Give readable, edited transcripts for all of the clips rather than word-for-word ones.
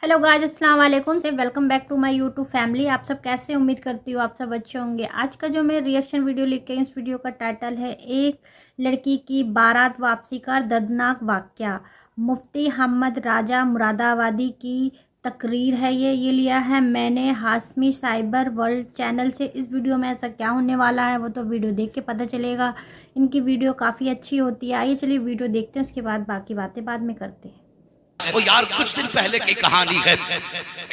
Hello guys, अस्सलाम वालेकुम से welcome back to my YouTube family. आप सब कैसे, उम्मीद करती हूँ आप सब अच्छे होंगे। आज का जो मैं रिएक्शन वीडियो लेके आई, उस वीडियो का टाइटल है एक लड़की की बारात वापसी का दर्दनाक वाकया। मुफ्ती हम्मद राजा मुरादाबादी की तकरीर है ये लिया है मैंने हाशमी साइबर वर्ल्ड चैनल से। इस वीडियो में ऐसा क्या होने वाला है वो तो वीडियो देख के पता चलेगा। इनकी वीडियो काफ़ी अच्छी होती है। आइए चलिए वीडियो देखते हैं, उसके बाद बाकी बातें बाद में करते हैं। ओ यार, कुछ दिन पहले की कहानी है।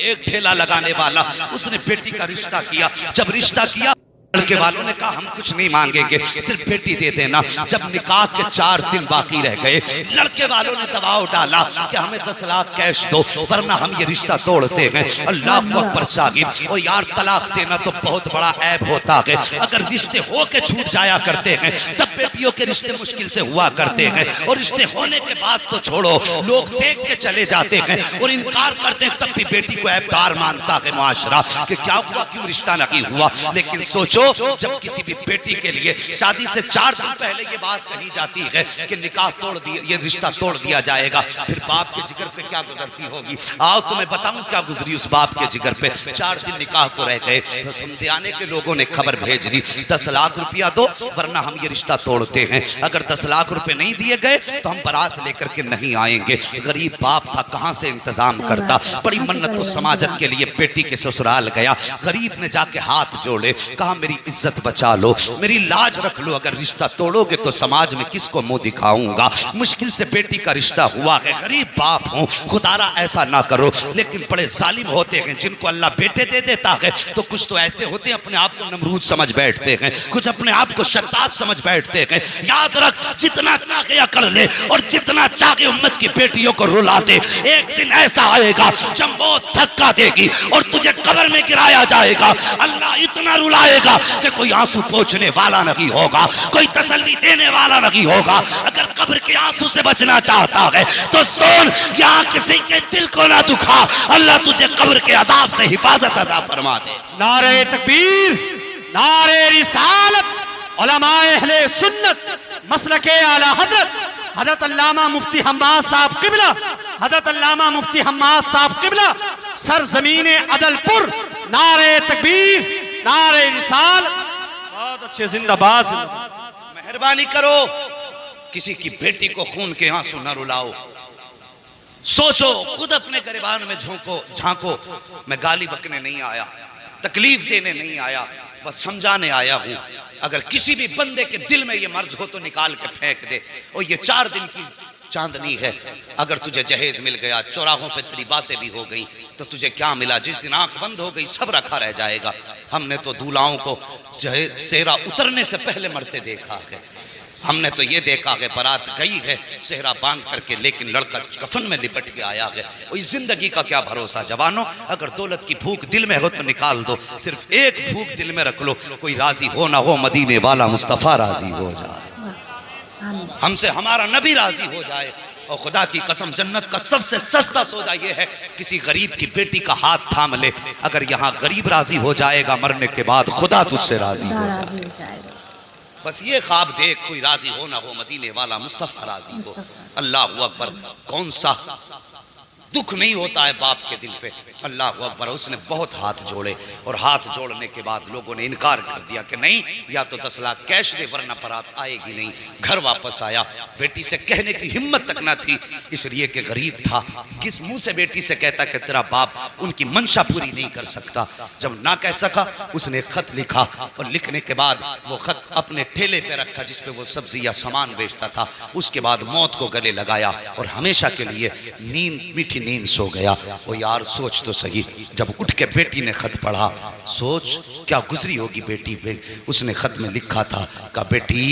एक ठेला लगाने वाला उसने बेटी का रिश्ता किया। जब रिश्ता किया, लड़के वालों ने कहा हम कुछ नहीं मांगेंगे, सिर्फ बेटी दे देना। जब निकाह के 4 दिन बाकी रह गए, लड़के वालों ने दबाव डाला कि हमें 10 लाख कैश दो वरना हम ये रिश्ता तोड़ते हैं। अल्लाह अकबर साहिब। ओ यार, तलाक देना तो बहुत बड़ा ऐब होता है। अगर रिश्ते हो के छूट जाया करते हैं तब बेटियों के रिश्ते मुश्किल से हुआ करते हैं, और रिश्ते होने के बाद तो छोड़ो, लोग देख के चले जाते हैं और इनकार करते हैं, तब भी बेटी को ऐबदार मानता है मुआशरा कि क्या हुआ, क्यों रिश्ता नहीं हुआ। लेकिन सोचो, जब किसी भी बेटी के लिए शादी से 4 दिन पहले ये बात कही जाती है कि निकाह तोड़ दिया, ये रिश्ता तोड़ दिया जाएगा, फिर बाप के जिगर पे क्या गुजरती होगी। आओ तुम्हें बताऊं क्या गुजरी उस बाप के जिगर पे। 4 दिन निकाह को रह गए, समझाने के लोगों ने खबर भेज दी 10 लाख रुपया दो वरना हम ये रिश्ता तोड़ते हैं। अगर 10 लाख रुपए नहीं दिए गए तो हम बारात लेकर के नहीं आएंगे। गरीब बाप था, कहां से इंतजाम करता। बड़ी मन्नत तो समाजत के लिए बेटी के ससुराल गया। गरीब ने जाके हाथ जोड़े, कहा मेरी इज्जत बचा लो, मेरी लाज रख लो। अगर रिश्ता तोड़ोगे तो समाज में किसको मुंह दिखाऊंगा। मुश्किल से बेटी का रिश्ता हुआ है, गरीब बाप हूं, खुदारा ऐसा ना करो। लेकिन बड़े जालिम होते हैं जिनको अल्लाह बेटे दे देता है, तो कुछ तो ऐसे होते हैं अपने आप को नमरूद समझ बैठते हैं, कुछ अपने आप को शत्ताज समझ बैठते हैं। याद रख, जितना चाहे अकड़ ले और जितना चाहे उम्मत की बेटियों को रुला दे, एक दिन ऐसा आएगा जब मौत धक्का देगी और तुझे कब्र में गिराया जाएगा। अल्लाह इतना रुलाएगा कि कोई आंसू पोंछने वाला नहीं होगा, कोई तसल्ली देने वाला नहीं होगा। अगर कब्र के आंसू से बचना चाहता है तो सुन, यहाँ किसी के दिल को ना दुखा, अल्लाह तुझे कब्र के अजाब से हिफाजत अता फरमा दे। नारे तकबीर, नारे रिसालत, उलमाए अहले सुन्नत, मसलके आला हजरत अल्लामा मुफ्ती हम्माद साहब किबला, हजरत अल्लामा मुफ्ती हम्माद साहब किबला, सरजमीन अदलपुर। नारे तकबीर, नारे रिसाल, बहुत अच्छे, जिंदाबाद। मेहरबानी करो, किसी की बेटी को खून के आंसू न रुलाओ। सोचो, खुद अपने गिरबान में झांको। मैं गाली बकने नहीं आया, तकलीफ देने नहीं आया, बस समझाने आया हूं। अगर किसी भी बंदे के दिल में ये मर्ज हो तो निकाल के फेंक दे। और ये 4 दिन की चांदनी है। अगर तुझे जहेज मिल गया, चौराहों पे तेरी बातें भी हो गई, तो तुझे क्या मिला। जिस दिन आंख बंद हो गई सब रखा रह जाएगा। हमने तो दूल्हाओं को सेहरा उतरने से पहले मरते देखा है। हमने तो ये देखा है बारात गई है सेहरा बांध करके, लेकिन लड़का कफन में लिपट के आया है। और इस जिंदगी का क्या भरोसा जवानों। अगर दौलत की भूख दिल में हो तो निकाल दो, सिर्फ एक भूख दिल में रख लो, कोई राजी हो ना हो, मदीने वाला मुस्तफ़ा राजी हो जाए, हमसे हमारा नबी राजी हो जाए। और खुदा की कसम, जन्नत का सबसे सस्ता सौदा ये है किसी गरीब की बेटी का हाथ थाम ले। अगर यहाँ गरीब राजी हो जाएगा, मरने के बाद खुदा तुझसे राजी हो जाएगा। बस ये ख्वाब देख, कोई राजी हो ना हो, मदीने वाला मुस्तफ़ा राजी हो। अल्लाह अकबर। कौन सा दुख नहीं होता है बाप के दिल पे। अल्लाह अकबर। उसने बहुत हाथ जोड़े, और हाथ जोड़ने के बाद लोगों ने इनकार कर दिया कि नहीं, या तो 10 लाख कैश दे वरना बारात आएगी नहीं। घर वापस आया, बेटी से कहने की हिम्मत तक ना थी, इसलिए कि गरीब था। किस मुंह से बेटी से कहता कि तेरा बाप उनकी मंशा पूरी नहीं कर सकता। जब ना कह सका, उसने खत लिखा, और लिखने के बाद वो खत अपने ठेले पे रखा जिसपे वो सब्जी या सामान बेचता था। उसके बाद मौत को गले लगाया और हमेशा के लिए मीठी नींद सो गया। वो यार सोच तो सही, जब उठ के बेटी ने खत पढ़ा, सोच क्या गुजरी होगी बेटी पे। उसने खत में लिखा था कि बेटी,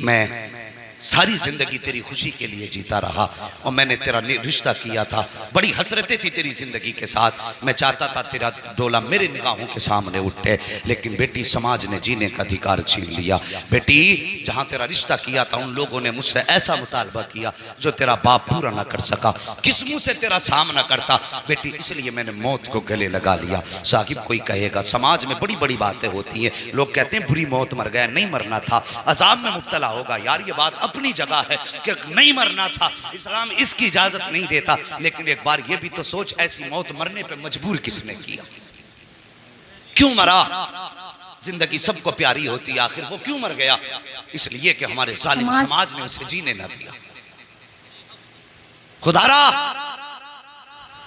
मैं सारी जिंदगी तेरी खुशी के लिए जीता रहा, और मैंने तेरा रिश्ता किया था, बड़ी हसरतें थी तेरी जिंदगी के साथ। मैं चाहता था तेरा डोला मेरे निगाहों के सामने उठे, लेकिन बेटी समाज ने जीने का अधिकार छीन लिया। बेटी, जहां तेरा रिश्ता किया था उन लोगों ने मुझसे ऐसा मुतालबा किया जो तेरा बाप पूरा ना कर सका। किस मुंह से तेरा सामना करता बेटी, इसलिए मैंने मौत को गले लगा लिया। साहिब, कोई कहेगा समाज में बड़ी बड़ी बातें होती हैं, लोग कहते हैं बुरी मौत मर गया, नहीं मरना था, अजाब में मुब्तला होगा। यार ये बात अपनी जगह है कि नहीं मरना था, इस्लाम इसकी इजाजत नहीं देता, लेकिन एक बार ये भी तो सोच, ऐसी मौत मरने पे मजबूर किसने किया? क्यों मरा? जिंदगी सबको प्यारी होती है, आखिर वो क्यों मर गया? इसलिए कि हमारे जालिम समाज ने उसे जीने ना दिया। खुदारा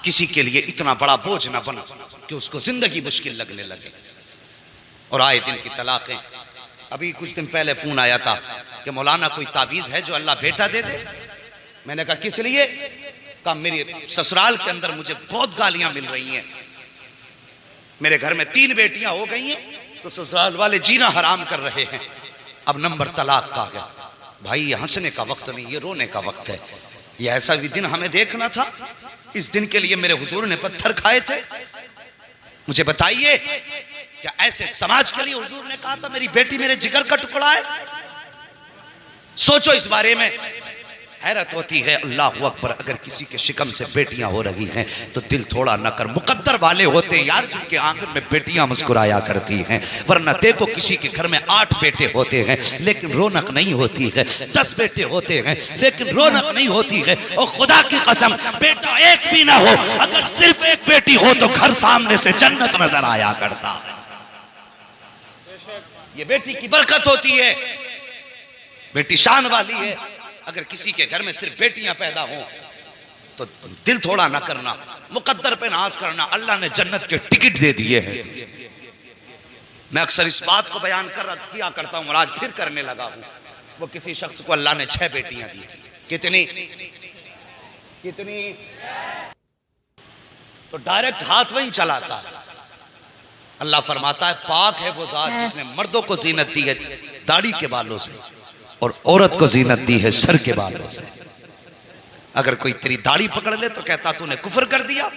किसी के लिए इतना बड़ा बोझ ना बना कि उसको जिंदगी मुश्किल लगने लगे। और आए दिन की तलाकें। अभी कुछ दिन पहले फोन आया था कि मौलाना कोई तावीज है जो अल्लाह बेटा दे दे। मैंने कहा किस लिए? कहा मेरे ससुराल के अंदर मुझे बहुत गालियां मिल रही हैं, मेरे घर में 3 बेटियां हो गई हैं, तो ससुराल वाले जीना हराम कर रहे हैं, अब नंबर तलाक का है। भाई ये हंसने का वक्त नहीं, ये रोने का वक्त है। ये ऐसा भी दिन हमें देखना था, इस दिन के लिए मेरे हुजूर ने पत्थर खाए थे? मुझे बताइए, क्या ऐसे समाज के लिए हुजूर ने कहा था मेरी बेटी मेरे जिगर का टुकड़ा है? सोचो इस बारे में, हैरत होती है। अल्लाह अकबर, अगर किसी के शिकम से बेटियां हो रही हैं तो दिल थोड़ा न कर। मुकद्दर वाले होते हैं यार जिनके आंगन में बेटियां मुस्कुराया करती हैं, वरना देखो किसी के घर में 8 बेटे होते हैं लेकिन रौनक नहीं होती है, 10 बेटे होते हैं लेकिन रौनक नहीं होती है। और खुदा की कसम बेटा एक भी ना हो, अगर सिर्फ एक बेटी हो तो घर सामने से जन्नत नजर आया करता। ये बेटी की बरकत होती है, बेटी शान वाली है। अगर किसी के घर में सिर्फ बेटियां पैदा हो तो दिल थोड़ा ना करना, मुकद्दर पे नाज करना। अल्लाह ने जन्नत के टिकट दे दिए हैं। मैं अक्सर इस बात को बयान किया करता हूं और आज फिर करने लगा हूं। वो किसी शख्स को अल्लाह ने 6 बेटियां दी थी। कितनी? तो डायरेक्ट हाथ वहीं चलाता है। अल्लाह फरमाता है पाक है वो जात जिसने मर्दों को जीनत दी है दाढ़ी के बालों से और औरत को जीनत दी है सर के बालों से। अगर कोई तेरी दाढ़ी पकड़ ले तो कहता तूने कुफर कर दिया,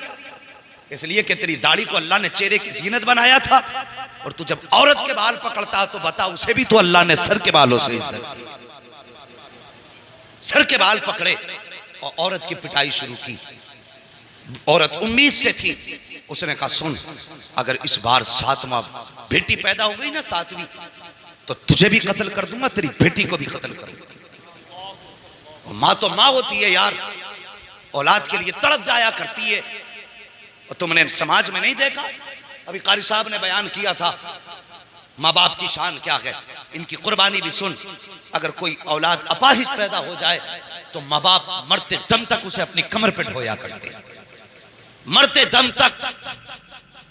इसलिए कि तेरी दाढ़ी को अल्लाह ने चेहरे की जीनत बनाया था। और तू जब औरत के बाल पकड़ता तो बता उसे भी तो अल्लाह ने सर के बालों से इज्जत दी। सर के बाल पकड़े और औरत की पिटाई शुरू की। औरत उम्मीद से थी, उसने कहा सुन, अगर इस बार 7वां बेटी पैदा हो गई ना 7वीं, तो तुझे भी कत्ल कर दूंगा, तेरी बेटी को भी कत्ल करूंगा। माँ तो माँ होती है यार, औलाद के लिए तड़प जाया करती है। और तुमने समाज में नहीं देखा, अभी कारी साहब ने बयान किया था माँ बाप की शान क्या है, इनकी कुर्बानी भी सुन। अगर कोई औलाद अपाहिज पैदा हो जाए तो माँ बाप मरते दम तक उसे अपनी कमर पे ढोया करते, मरते दम तक।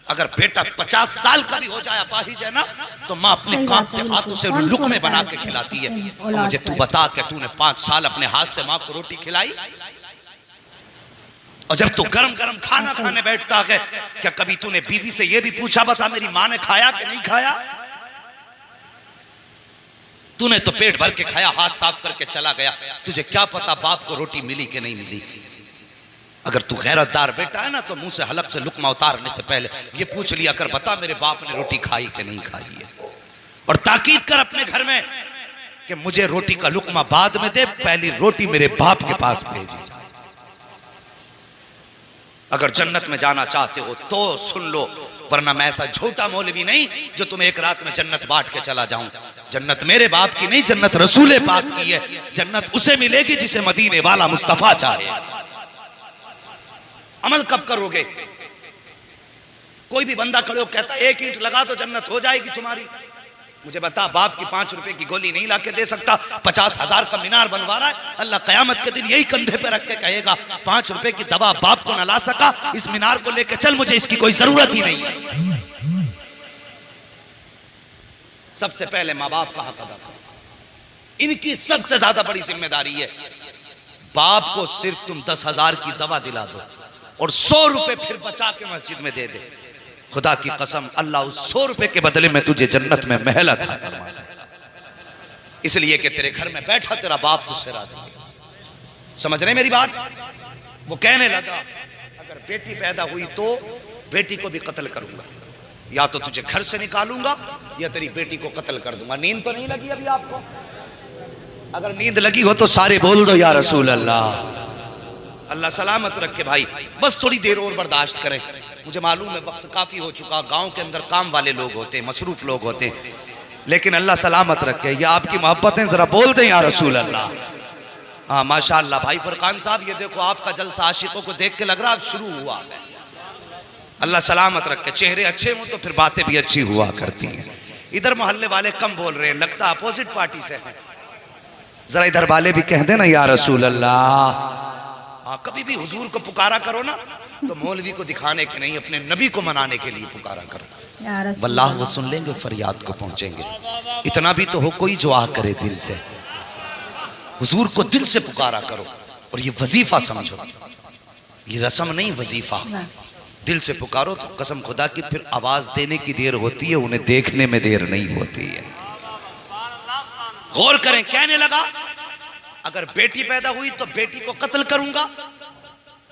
अगर बेटा 50 साल का भी हो जाए अपाहिज है ना, तो माँ अपने कांपते हाथों से लुकमे बना के खिलाती है। तो मुझे तू बता कि तूने 5 साल अपने हाथ से माँ को रोटी खिलाई? और जब तू गरम गरम खाना खाने बैठता है, क्या कभी तूने बीवी से यह भी पूछा बता मेरी माँ ने खाया कि नहीं खाया? तूने तो पेट भर के खाया, हाथ साफ करके चला गया, तुझे क्या पता बाप को रोटी मिली कि नहीं मिली। अगर तू गैरतदार बेटा है ना, तो मुंह से हलक से लुकमा उतारने से पहले ये पूछ लिया कर, बता मेरे बाप ने रोटी खाई कि नहीं खाई है। और ताकीद कर अपने घर में कि मुझे रोटी का लुकमा बाद में दे, पहली रोटी मेरे बाप के पास भेजी। अगर जन्नत में जाना चाहते हो तो सुन लो, वरना मैं ऐसा झूठा मौलवी नहीं जो तुम्हें एक रात में जन्नत बांट के चला जाऊं। जन्नत मेरे बाप की नहीं, जन्नत रसूल पाक की है। जन्नत उसे मिलेगी जिसे मदीने वाला मुस्तफा चाहे। अमल कब करोगे? कोई भी बंदा खड़े हो कहता 1 ईंट लगा तो जन्नत हो जाएगी तुम्हारी। मुझे बता, बाप की 5 रुपए की गोली नहीं लाके दे सकता, 50,000 का मीनार बनवा रहा है, अल्लाह कयामत के दिन यही कंधे पे रख के कहेगा 5 रुपए की दवा बाप को न ला सका, इस मीनार को लेके चल, मुझे इसकी कोई जरूरत ही नहीं है। सबसे पहले माँ बाप का हक अदा करो, इनकी सबसे ज्यादा बड़ी जिम्मेदारी है। बाप को सिर्फ तुम 10,000 की दवा दिला दो और 100 रुपए फिर बचा के मस्जिद में दे दे, खुदा की कसम अल्लाह उस 100 रुपए के बदले में तुझे जन्नत में महल अता फरमाता है। इसलिए कि तेरे घर में बैठा तेरा बाप तुझसे राजी है। समझ रहे मेरी बात? वो कहने लगा अगर बेटी पैदा हुई तो बेटी को भी कत्ल करूंगा, या तो तुझे घर से निकालूंगा या तेरी बेटी को कत्ल कर दूंगा। नींद तो नहीं लगी अभी आपको? अगर नींद लगी हो तो सारे बोल दो या रसूल अल्लाह। अल्लाह सलामत रखे भाई, बस थोड़ी देर और बर्दाश्त करें। मुझे मालूम है वक्त काफी हो चुका, गांव के अंदर काम वाले लोग होते हैं, मसरूफ लोग होते हैं। लेकिन अल्लाह सलामत रखे। ये आपकी मोहब्बतें जरा बोल दें या रसूल अल्लाह। हाँ माशाअल्लाह भाई फरकान साहब, ये देखो आपका जलसा आशिकों को देख के लग रहा अब शुरू हुआ है। अल्लाह सलामत रखे। चेहरे अच्छे हों तो फिर बातें भी अच्छी हुआ करती हैं। इधर मोहल्ले वाले कम बोल रहे हैं, लगता अपोजिट पार्टी से है। जरा इधर वाले भी कह देना या रसूल अल्लाह। हाँ, कभी भी हुजूर को पुकारा करो ना तो मौलवी को दिखाने के नहीं, अपने नबी को मनाने के लिए पुकारा करो। वल्लाह वो सुन लेंगे, फरियाद को पहुंचेंगे। इतना भी तो हो कोई जो आ करे दिल से। हुजूर को दिल से पुकारा करो और ये वजीफा समझो, ये रस्म नहीं वजीफा। दिल से पुकारो तो कसम खुदा की फिर आवाज देने की देर होती है, उन्हें देखने में देर नहीं होती है। गौर करें, कहने लगा अगर बेटी पैदा हुई तो बेटी को कत्ल करूंगा,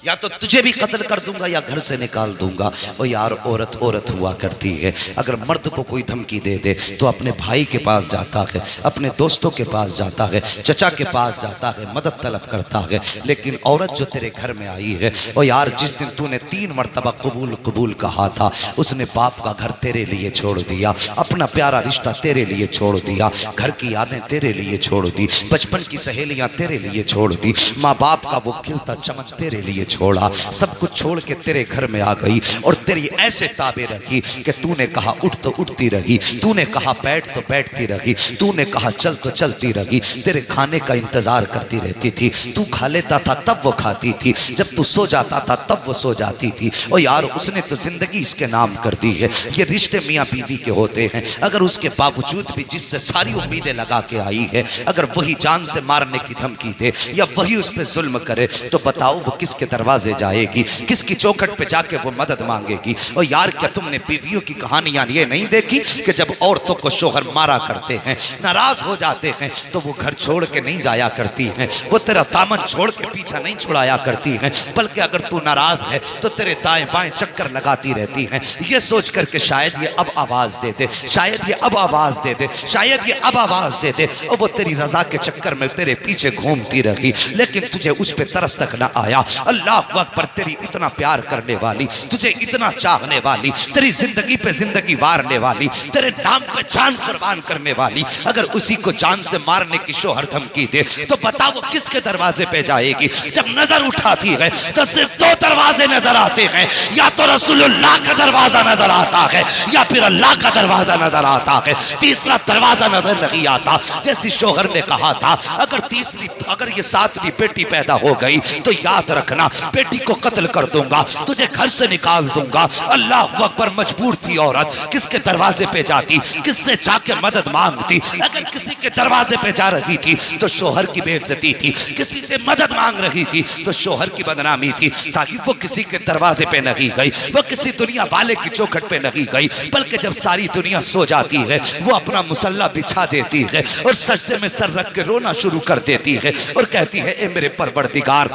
या तो तुझे भी कत्ल कर दूंगा या घर से निकाल दूंगा। ओ यार, औरत औरत हुआ करती है। अगर मर्द को कोई धमकी दे दे तो अपने भाई के पास जाता है, अपने दोस्तों के पास जाता है, चचा के पास जाता है, मदद तलब करता है। लेकिन औरत जो तेरे घर में आई है, ओ यार जिस दिन तूने 3 मरतबा कबूल कबूल कहा था, उसने बाप का घर तेरे लिए छोड़ दिया, अपना प्यारा रिश्ता तेरे लिए छोड़ दिया, घर की यादें तेरे लिए छोड़ दी, बचपन की सहेलियां तेरे लिए छोड़ दी, माँ बाप का वो खिलता चमन तेरे लिए छोड़ा, सब कुछ छोड़ के तेरे घर में आ गई और तेरी ऐसे ताबे रखी कि तूने कहा उठ तो उठती रही, तूने कहा बैठ तो बैठती रही, तूने कहा चल तो चलती रही, तेरे खाने का इंतजार करती रहती थी। तू खा लेता था तब वो खाती थी, जब तू सो जाता था तब वो सो जाती थी। और यार उसने तो जिंदगी इसके नाम कर दी है। ये रिश्ते मियाँ बीवी के होते हैं। अगर उसके बावजूद भी जिससे सारी उम्मीदें लगा के आई है, अगर वही जान से मारने की धमकी दे या वही उस पर जुल्म करे, तो बताओ वो किसके दरवाजे जाएगी, किसकी चौखट पे जाके वो मदद मांगेगी। और यार क्या तुमने बीवियों की कहानियां ये नहीं देखी कि जब औरतों को शोहर मारा करते हैं, नाराज हो जाते हैं, तो वो घर छोड़ के नहीं जाया करती हैं, वो तेरा दामन छोड़ के पीछा नहीं छुड़ाया करती हैं, बल्कि अगर तू नाराज है तो तेरे दाएं बाएं चक्कर लगाती रहती हैं, ये सोच करके शायद ये अब आवाज दे दे, शायद ये अब आवाज दे दे, शायद ये अब आवाज दे दे। और वो तेरी रजा के चक्कर में तेरे पीछे घूमती रही, लेकिन तुझे उस पे तरस तक ना आया। अल्लाह पर तेरी इतना प्यार करने वाली, तुझे इतना चाहने वाली, तेरी जिंदगी पे जिंदगी वारने वाली, तेरे नाम पे जान कुर्बान करने वाली, अगर उसी को जान से मारने की शोहर धमकी दे तो बता वो किसके दरवाजे पे जाएगी। जब नजर उठाती है तो सिर्फ 2 दरवाजे नजर आते हैं, या तो रसूलुल्लाह का दरवाजा नजर आता है या फिर अल्लाह का दरवाजा नजर आता है, तीसरा दरवाजा नजर नहीं आता। जैसे शोहर ने कहा था अगर ये 7वीं बेटी पैदा हो गई तो याद रखना बेटी को कत्ल कर दूंगा, तुझे घर से निकाल दूंगा। अल्लाह अकबर, मजबूर थी औरत, किसके दरवाजे पे जाती, किससे जाके मदद मांगती। अगर किसी के दरवाजे पे जा रही थी तो शोहर की बेइज्जती थी, किसी से मदद मांग रही थी तो शोहर की बदनामी थी। साहिब वो किसी के दरवाजे पे नहीं गई, वो किसी दुनिया वाले की चौखट पे नहीं गई, बल्कि जब सारी दुनिया सो जाती है वो अपना मुसल्ला बिछा देती है और सजदे में सर रख के रोना शुरू कर देती है और कहती है ए मेरे परवरदिगार,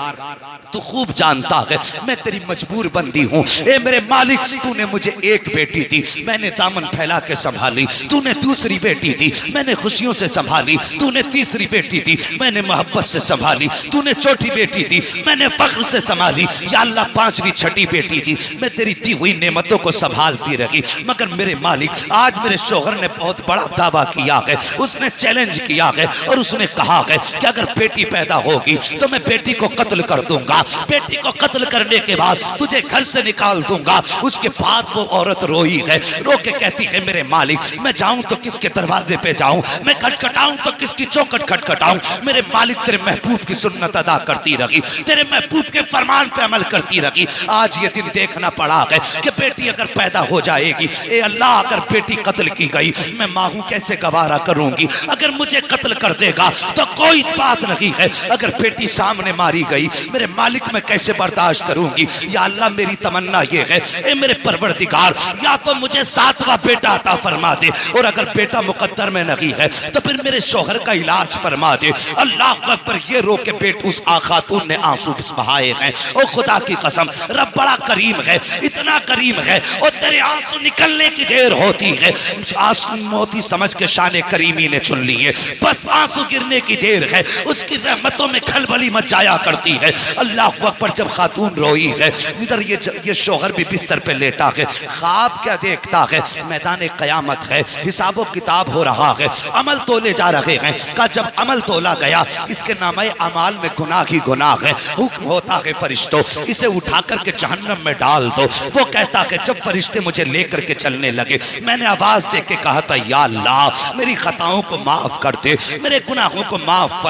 तू खूब जानता है मैं तेरी मजबूर बंदी हूँ। ए मेरे मालिक, तूने मुझे एक बेटी दी, मैंने दामन फैला के संभाली, तूने दूसरी बेटी दी, मैंने खुशियों से संभाली, तूने तीसरी बेटी दी, मैंने मोहब्बत से संभाली, तूने चौथी बेटी दी, मैंने फख्र से संभाली, या अल्लाह 5वीं 6ठी बेटी दी, मैं तेरी दी हुई नेमतों को संभालती रही। मगर मेरे मालिक, आज मेरे शोहर ने बहुत बड़ा दावा किया है, उसने चैलेंज किया है और उसने कहा है कि अगर बेटी पैदा होगी तो मैं बेटी को कत्ल कर दूंगा, बेटी को कत्ल करने के बाद तुझे घर से निकाल दूंगा। उसके बाद वो औरत रोई है, रो के कहती है मेरे मालिक, मैं जाऊं तो किसके दरवाजे पे जाऊं, मैं खटखटाऊं तो किसकी चौखट खटखटाऊं। मेरे मालिक, तेरे महबूब की सुन्नत अदा करती रही, तेरे महबूब के फरमान पे अमल करती रही। आज ये दिन देखना पड़ा है कि बेटी अगर पैदा हो जाएगी, ए अल्लाह, अगर बेटी कत्ल की गई मैं माँ हूं कैसे गवारा करूंगी। अगर मुझे कत्ल कर देगा तो कोई बात नहीं है, अगर बेटी सामने मारी गई मेरे मालिक मैं कैसे बर्दाश्त करूंगी। या अल्लाह, मेरी तमन्ना ये है ए मेरे परवरदिगार, या तो मुझे 7वां बेटा अता फरमा दे, और अगर बेटा मुकद्दर में नहीं है तो फिर मेरे शोहर का इलाज फरमा दे। अल्लाह अकबर, ये रो के पेट उस खातून ने आंसू बहाए हैं। ओ खुदा की कसम, रब बड़ा करीम है, इतना करीम है, और तेरे आंसू निकलने की देर होती है, आंसू मोती समझ के शान करीमी ने चुन लिए, बस आंसू गिरने की देर है, उसकी रहमतों में खलबली मच जाया करती है। अल्लाह पर जब खातून रोई है, इधर ये शोहर भी बिस्तर पे लेटा है, ख्वाब क्या देखता है, मैदान क़यामत है, हिसाब किताब हो रहा है, अमल तोले जा रहे हैं। का जब अमल तोला गया, इसके नामे अमाल में गुनाह ही गुनाह है। हुक्म होता है फरिश्तों, इसे उठा करके जहन्नम में डाल दो। वो कहता है जब फरिश्ते मुझे लेकर के चलने लगे, मैंने आवाज दे के कहा था, या अल्लाह मेरी खताओं को माफ कर दे, मेरे गुनाहों को माफ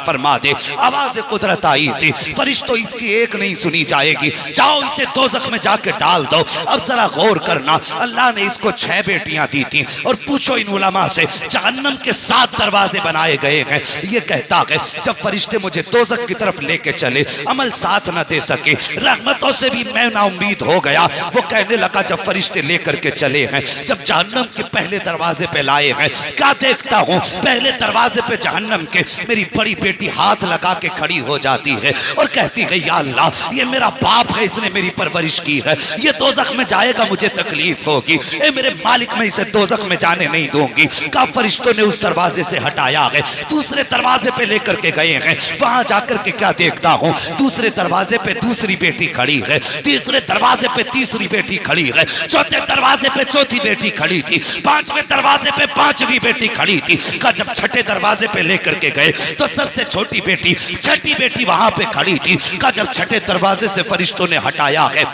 फरमा दे। आवाज कुदरत आई थी, फरिश्तों इसकी एक नहीं सुनी जाएगी, जाओ इसे दोज़ख में जाके डाल दो। अब जरा गौर करना, अल्लाह ने इसको 6 बेटियां दी थी, और पूछो इन उलमा से, जहन्नम के 7 दरवाजे बनाए गए हैं। ये कहता है जब फरिश्ते मुझे दोज़ख की तरफ लेके चले, अमल साथ न दे सके, रहमतों से भी मैं ना उम्मीद हो गया। वो कहने लगा जब फरिश्ते लेकर के चले हैं, जब जहन्नम के पहले दरवाजे पे लाए हैं, क्या देखता हूँ, पहले दरवाजे पे जहन्नम के मेरी बड़ी बेटी हाथ लगा के खड़ी हो जाती है और कहती है, या अल्लाह ये मेरा बाप है, इसने मेरी परवरिश की है, ये दोज़ख में जाएगा मुझे तकलीफ होगी, ए मेरे मालिक मैं इसे दोज़ख में जाने नहीं दूंगी। का फरिश्तों ने उस दरवाजे से हटाया है, दूसरे दरवाजे पे लेकर के गए हैं। वहां जाकर के क्या देखता हूँ, दूसरे दरवाजे पे दूसरी बेटी खड़ी है, तीसरे दरवाजे पे तीसरी बेटी खड़ी है, चौथे दरवाजे पे चौथी बेटी खड़ी थी, 5वें दरवाजे पे 5वीं बेटी खड़ी थी। का जब छठे दरवाजे पे लेकर के गए तो सबसे छोटी बेटी, छठी बेटी वहां पे खड़ी थी। का जब छठे दरवाजे से फरिश्तों ने हटाया है,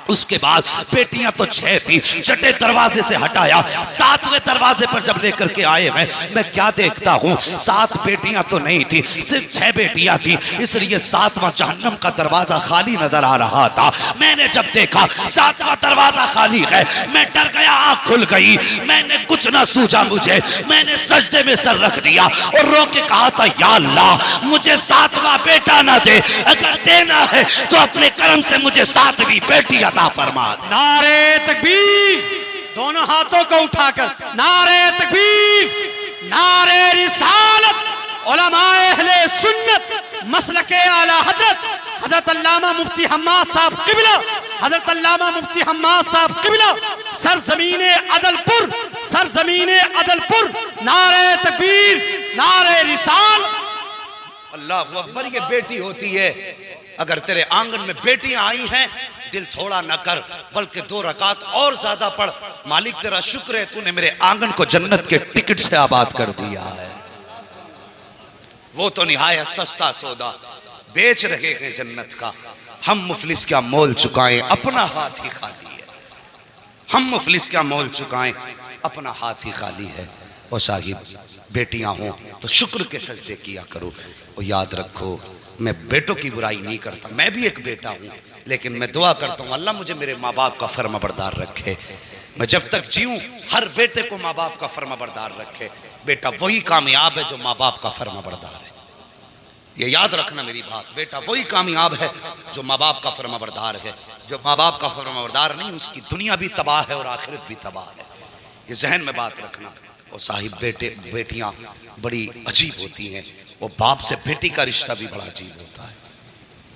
उसके बाद बेटियां तो 6 थी, छठे दरवाजे से हटाया, 7वें दरवाजे पर जब लेकर के आए हैं, मैं क्या देखता हूं, 7 बेटियां तो नहीं थी, सिर्फ 6 बेटियां थी, इसलिए 7वां जहन्नम का दरवाजा खाली नजर आ रहा था। मैंने जब देखा 7वां दरवाजा खाली है, मैं डर गया, आंख खुल गई, मैंने कुछ ना सूझा मुझे, मैंने सजदे में सर रख दिया और रो के कहा था, या अल्लाह मुझे 7वां बेटा ना दे, अगर देना है तो अपने करम से मुझे 7वीं बेटी अता फरमा दे। नारे तकबीर, दोनों हाथों को उठाकर नारे तकबीर, नारे रिसालत, उलमाए अहले सुन्नत मसलके आला हजरत अल्लामा मुफ्ती हम्माद साहब किबला, हजरत अल्लामा मुफ्ती हम्माद साहब किबला, सरजमीने अदलपुर, सरजमीने अदलपुर, नारे तकबीर, नारे रिसाल। अल्लाह अकबर। ये बेटी होती है, अगर तेरे आंगन में बेटियां आई हैं, दिल थोड़ा न कर, बल्कि 2 रकात और ज्यादा पढ़। मालिक तेरा शुक्र है, तूने मेरे आंगन को जन्नत के टिकट से आबाद कर दिया है। वो तो निहायत सस्ता सौदा बेच रहे हैं जन्नत का। हम मुफलिस क्या मोल चुकाएं, अपना हाथ ही खाली है। हम मुफलिस क्या मोल चुकाएं, अपना हाथ ही खाली है। और साहिब बेटियां हों तो शुक्र के सजदे किया करो। और याद रखो, मैं बेटों की बुराई नहीं करता, मैं भी एक बेटा हूँ, लेकिन मैं दुआ करता हूँ अल्लाह मुझे मेरे माँ बाप का फर्माबरदार रखे। मैं जब तक जीऊँ हर बेटे को माँ बाप का फर्माबरदार रखे। बेटा वही कामयाब है जो माँ बाप का फर्माबरदार है। ये याद रखना मेरी बात, बेटा वही कामयाब है जो माँ बाप का फर्माबरदार है। जो माँ बाप का फर्माबरदार नहीं, उसकी दुनिया भी तबाह है और आखिरत भी तबाह है। ये जहन में बात रखना। और साहिब बेटियां बड़ी अजीब होती हैं। वो बाप से बेटी का रिश्ता भी बड़ा अजीब होता है,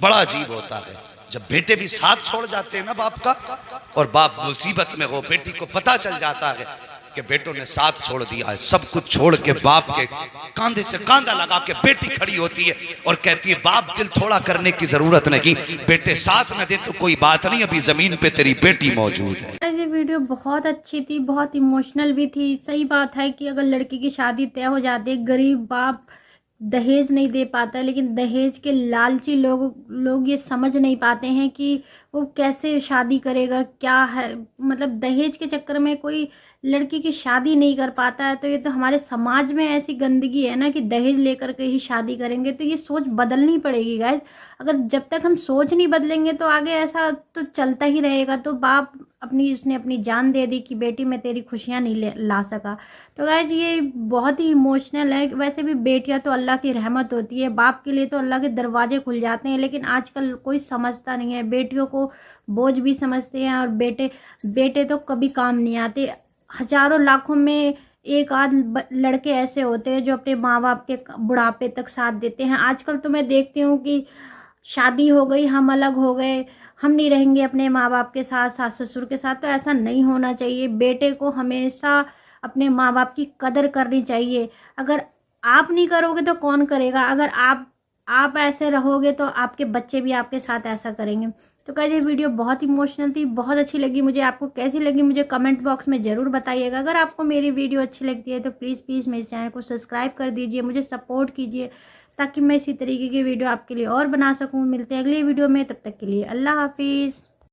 बड़ा अजीब होता है। जब बेटे भी साथ छोड़ जाते हैं ना बाप का, और बाप मुसीबत में हो, बेटी को पता चल जाता है कि बेटों ने साथ छोड़ दिया है, सब कुछ छोड़ के बाप के कांधे से कांधा लगा के बेटी खड़ी होती है और कहती है, बाप दिल थोड़ा करने की जरूरत नहीं, बेटे साथ न दे तो कोई बात नहीं, अभी जमीन पे तेरी बेटी मौजूद है। ये वीडियो बहुत अच्छी थी, बहुत इमोशनल भी थी। सही बात है कि अगर लड़की की शादी तय हो जाती है, गरीब बाप दहेज नहीं दे पाता, लेकिन दहेज के लालची लोग ये समझ नहीं पाते हैं कि वो कैसे शादी करेगा, क्या है, मतलब दहेज के चक्कर में कोई लड़की की शादी नहीं कर पाता है। तो ये तो हमारे समाज में ऐसी गंदगी है ना कि दहेज लेकर के ही शादी करेंगे। तो ये सोच बदलनी पड़ेगी गाइस। अगर जब तक हम सोच नहीं बदलेंगे तो आगे ऐसा तो चलता ही रहेगा। तो बाप उसने अपनी जान दे दी कि बेटी मैं तेरी खुशियाँ नहीं ला सका। तो गाइस ये बहुत ही इमोशनल है। वैसे भी बेटियाँ तो अल्लाह की रहमत होती है, बाप के लिए तो अल्लाह के दरवाजे खुल जाते हैं, लेकिन आजकल कोई समझता नहीं है। बेटियों को बोझ भी समझते हैं और बेटे तो कभी काम नहीं आते। हजारों लाखों में एक आध लड़के ऐसे होते हैं जो अपने माँ बाप के बुढ़ापे तक साथ देते हैं। आजकल तो मैं देखती हूँ कि शादी हो गई, हम अलग हो गए, हम नहीं रहेंगे अपने माँ बाप के साथ, सास ससुर के साथ। तो ऐसा नहीं होना चाहिए। बेटे को हमेशा अपने माँ बाप की कदर करनी चाहिए। अगर आप नहीं करोगे तो कौन करेगा? अगर आप आप ऐसे रहोगे तो आपके बच्चे भी आपके साथ ऐसा करेंगे। तो गाइस ये वीडियो बहुत इमोशनल थी, बहुत अच्छी लगी मुझे। आपको कैसी लगी मुझे कमेंट बॉक्स में ज़रूर बताइएगा। अगर आपको मेरी वीडियो अच्छी लगती है तो प्लीज़ मेरे चैनल को सब्सक्राइब कर दीजिए, मुझे सपोर्ट कीजिए ताकि मैं इसी तरीके की वीडियो आपके लिए और बना सकूँ। मिलते हैं अगली वीडियो में, तब तक के लिए अल्लाह हाफिज़।